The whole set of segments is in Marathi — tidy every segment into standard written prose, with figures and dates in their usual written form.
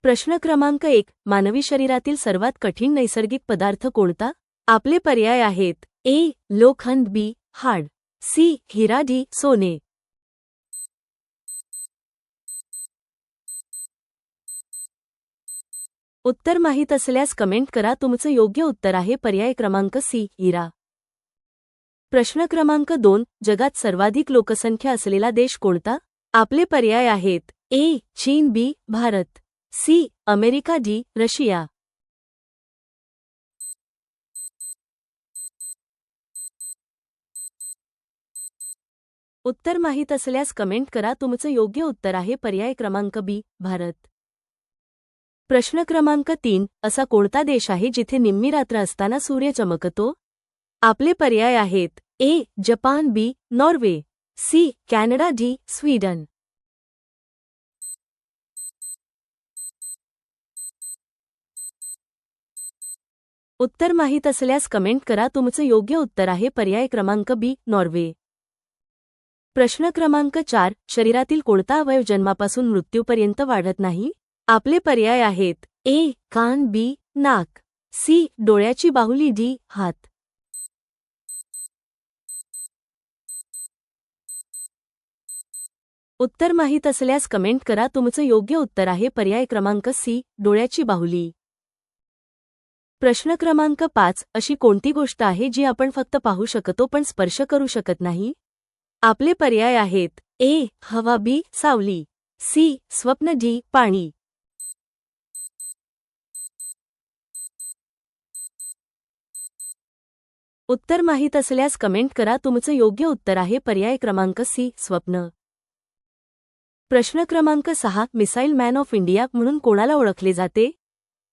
प्रश्न क्रमांक 1. मानवी शरीरातील सर्वात कठीण नैसर्गिक पदार्थ कोणता? आपले पर्याय आहेत: ए. लोखंड, बी. हाड, सी. हिरा, डी. सोने. उत्तर माहीत असल्यास कमेंट करा. तुमचं योग्य उत्तर आहे पर्याय क्रमांक सी. हिरा. प्रश्न क्रमांक 2. जगात सर्वाधिक लोकसंख्या असलेला देश कोणता? आपले पर्याय आहेत: ए. चीन, B. Bharat, C. America, D. Russia. उत्तर माहीत असल्यास कमेंट करा. तुमचं योग्य उत्तर आहे पर्याय क्रमांक बी. भारत. प्रश्न क्रमांक 3. असा कोणता देश आहे जिथे निम्मी रात्र असताना सूर्य चमकतो? आपले पर्याय आहेत: A. Japan, B. Norway, C. Canada, D. Sweden. उत्तर माहीत असल्यास कमेंट करा. तुमचं योग्य उत्तर आहे पर्याय क्रमांक बी. नॉर्वे. प्रश्न क्रमांक 4. शरीरातील कोणता अवयव जन्मापासून मृत्यूपर्यंत वाढत नाही? आपले पर्याय आहेत: ए. कान, बी. नाक, सी. डोळ्याची बाहुली, डी. हात. उत्तर माहीत असल्यास कमेंट करा. तुमचं योग्य उत्तर आहे पर्याय क्रमांक सी. डोळ्याची बाहुली. प्रश्न क्रमांक 5. अशी कोणती गोष्ट आहे जी आपण फक्त पाहू शकतो पण स्पर्श करू शकत नाही? आपले पर्याय आहेत: ए. हवा, बी. सावली, सी. स्वप्न, डी. पाणी. उत्तर माहीत असल्यास कमेंट करा. तुमचं योग्य उत्तर आहे पर्याय क्रमांक सी. स्वप्न. प्रश्न क्रमांक 6. मिसाईल मॅन ऑफ इंडिया म्हणून कोणाला ओळखले जाते?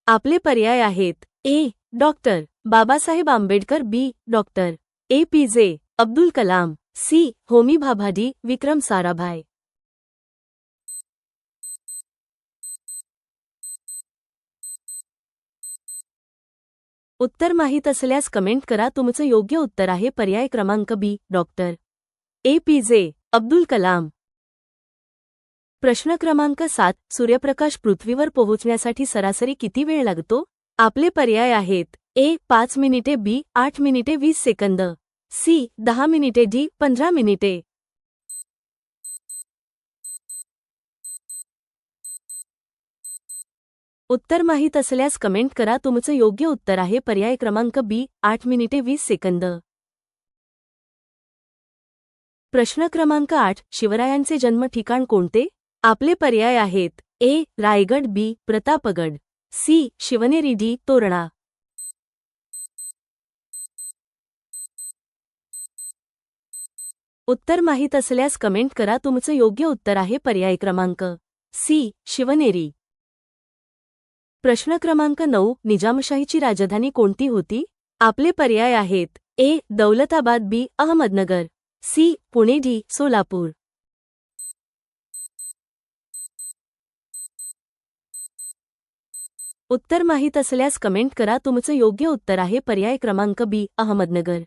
आपले पर्याय आहेत: A. Doctor Babasaheb Ambedkar, B. Doctor APJ. Abdul Kalam, C. Homi Bhabha, D. Vikram Sarabhai. उत्तर माहीत असल्यास कमेंट करा. तुमचं योग्य उत्तर आहे पर्याय क्रमांक B. Doctor APJ. Abdul Kalam. प्रश्न क्रमांक 7. सूर्यप्रकाश पृथ्वीवर पोहोचण्यासाठी सरासरी किती वेळ लागतो? आपले पर्याय आहेत: ए. 5 मिनिटे, बी. 8 मिनिटे 20 सेकंद, सी. 10 मिनिटे, डी. 15 मिनिटे. उत्तर माहीत असल्यास कमेंट करा. तुमचं योग्य उत्तर आहे पर्याय क्रमांक बी. 8 मिनिटे 20 सेकंद. प्रश्न क्रमांक 8. शिवरायांचे जन्म ठिकाण कोणते? आपले पर्याय आहेत: ए. रायगड, बी. प्रतापगड, सी. शिवनेरी, डी. तोरणा. उत्तर माहीत असल्यास कमेंट करा. तुमचं योग्य उत्तर आहे पर्याय क्रमांक सी. शिवनेरी. प्रश्न क्रमांक 9. निजामशाहीची राजधानी कोणती होती? आपले पर्याय आहेत: ए. दौलताबाद, बी. अहमदनगर, सी. पुणे, डी. सोलापूर. उत्तर माहीत असल्यास कमेंट करा. तुमचं योग्य उत्तर आहे पर्याय क्रमांक बी. अहमदनगर.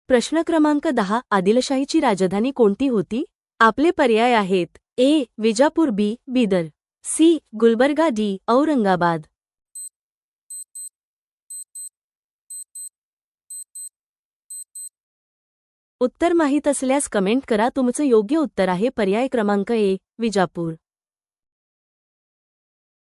प्रश्न क्रमांक 10. आदिलशाहीची राजधानी कोणती होती? आपले पर्याय आहेत: ए. विजापूर, बी. बिदर, सी. गुलबर्गा, डी. औरंगाबाद. उत्तर माहीत असल्यास कमेंट करा. तुमचं योग्य उत्तर आहे पर्याय क्रमांक ए. विजापूर.